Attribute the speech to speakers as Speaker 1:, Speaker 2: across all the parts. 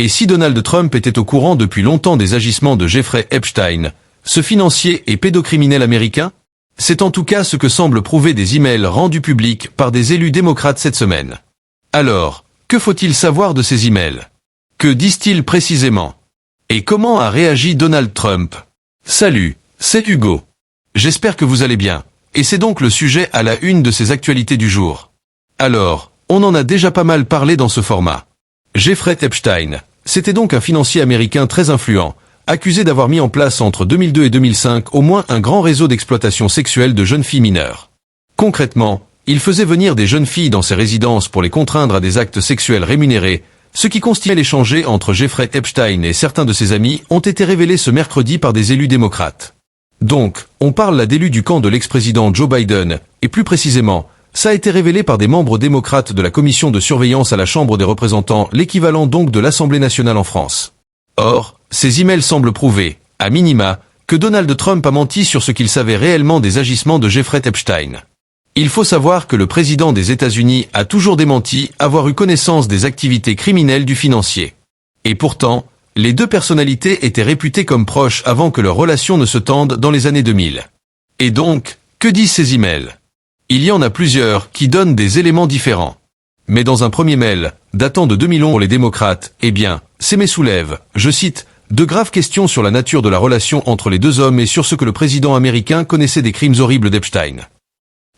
Speaker 1: Et si Donald Trump était au courant depuis longtemps des agissements de Jeffrey Epstein, ce financier et pédocriminel américain? C'est en tout cas ce que semblent prouver des emails rendus publics par des élus démocrates cette semaine. Alors, que faut-il savoir de ces emails? Que disent-ils précisément? Et comment a réagi Donald Trump? Salut, c'est Hugo. J'espère que vous allez bien. Et c'est donc le sujet à la une de ces actualités du jour. Alors, on en a déjà pas mal parlé dans ce format. Jeffrey Epstein, c'était donc un financier américain très influent, accusé d'avoir mis en place entre 2002 et 2005 au moins un grand réseau d'exploitation sexuelle de jeunes filles mineures. Concrètement, il faisait venir des jeunes filles dans ses résidences pour les contraindre à des actes sexuels rémunérés, ce qui constituait l'échanger entre Jeffrey Epstein et certains de ses amis ont été révélés ce mercredi par des élus démocrates. Donc, on parle là d'élus du camp de l'ex-président Joe Biden, et plus précisément, ça a été révélé par des membres démocrates de la commission de surveillance à la Chambre des représentants, l'équivalent donc de l'Assemblée nationale en France. Or, ces emails semblent prouver, à minima, que Donald Trump a menti sur ce qu'il savait réellement des agissements de Jeffrey Epstein. Il faut savoir que le président des États-Unis a toujours démenti avoir eu connaissance des activités criminelles du financier. Et pourtant, les deux personnalités étaient réputées comme proches avant que leur relation ne se tende dans les années 2000. Et donc, que disent ces emails? Il y en a plusieurs qui donnent des éléments différents. Mais dans un premier mail, datant de 2011 pour les démocrates, ces mails soulèvent, je cite, de graves questions sur la nature de la relation entre les deux hommes et sur ce que le président américain connaissait des crimes horribles d'Epstein.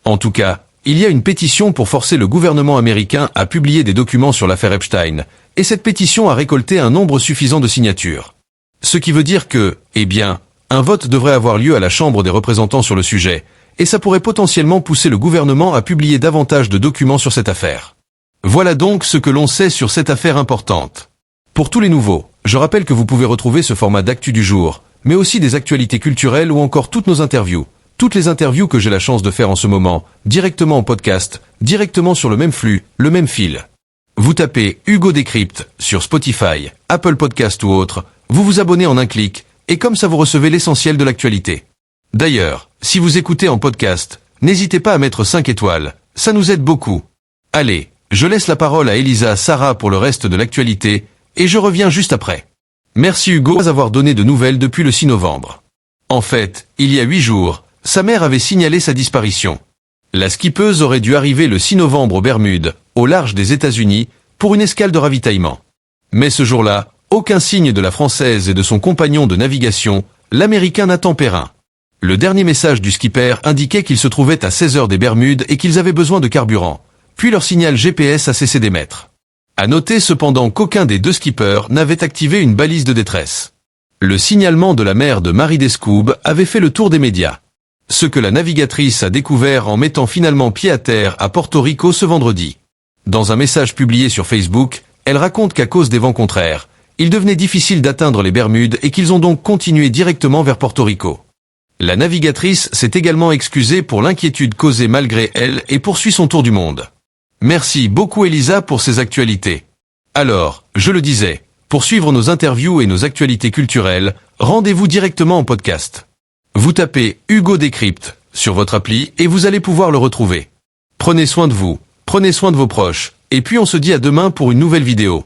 Speaker 1: En tout cas, il y a une pétition pour forcer le gouvernement américain à publier des documents sur l'affaire Epstein, et cette pétition a récolté un nombre suffisant de signatures. Ce qui veut dire que, un vote devrait avoir lieu à la Chambre des représentants sur le sujet, et ça pourrait potentiellement pousser le gouvernement à publier davantage de documents sur cette affaire. Voilà donc ce que l'on sait sur cette affaire importante. Pour tous les nouveaux, je rappelle que vous pouvez retrouver ce format d'actu du jour, mais aussi des actualités culturelles ou encore toutes nos interviews. Toutes les interviews que j'ai la chance de faire en ce moment, directement en podcast, directement sur le même flux, le même fil. Vous tapez Hugo Décrypte sur Spotify, Apple Podcast ou autre, vous vous abonnez en un clic, et comme ça vous recevez l'essentiel de l'actualité. D'ailleurs, si vous écoutez en podcast, n'hésitez pas à mettre 5 étoiles, ça nous aide beaucoup. Allez, je laisse la parole à Elisa Sarah pour le reste de l'actualité, et je reviens juste après. Merci Hugo d'avoir donné de nouvelles depuis le 6 novembre. En fait, il y a 8 jours, sa mère avait signalé sa disparition. La skippeuse aurait dû arriver le 6 novembre aux Bermudes, au large des États-Unis, pour une escale de ravitaillement. Mais ce jour-là, aucun signe de la Française et de son compagnon de navigation, l'Américain Nathan Perrin. Le dernier message du skipper indiquait qu'ils se trouvaient à 16 heures des Bermudes et qu'ils avaient besoin de carburant. Puis leur signal GPS a cessé d'émettre. À noter cependant qu'aucun des deux skippers n'avait activé une balise de détresse. Le signalement de la mère de Marie Descoubes avait fait le tour des médias. Ce que la navigatrice a découvert en mettant finalement pied à terre à Porto Rico ce vendredi. Dans un message publié sur Facebook, elle raconte qu'à cause des vents contraires, il devenait difficile d'atteindre les Bermudes et qu'ils ont donc continué directement vers Porto Rico. La navigatrice s'est également excusée pour l'inquiétude causée malgré elle et poursuit son tour du monde. Merci beaucoup Elisa pour ces actualités. Alors, je le disais, pour suivre nos interviews et nos actualités culturelles, rendez-vous directement en podcast. Vous tapez Hugo Décrypte sur votre appli et vous allez pouvoir le retrouver. Prenez soin de vous, prenez soin de vos proches, et puis on se dit à demain pour une nouvelle vidéo.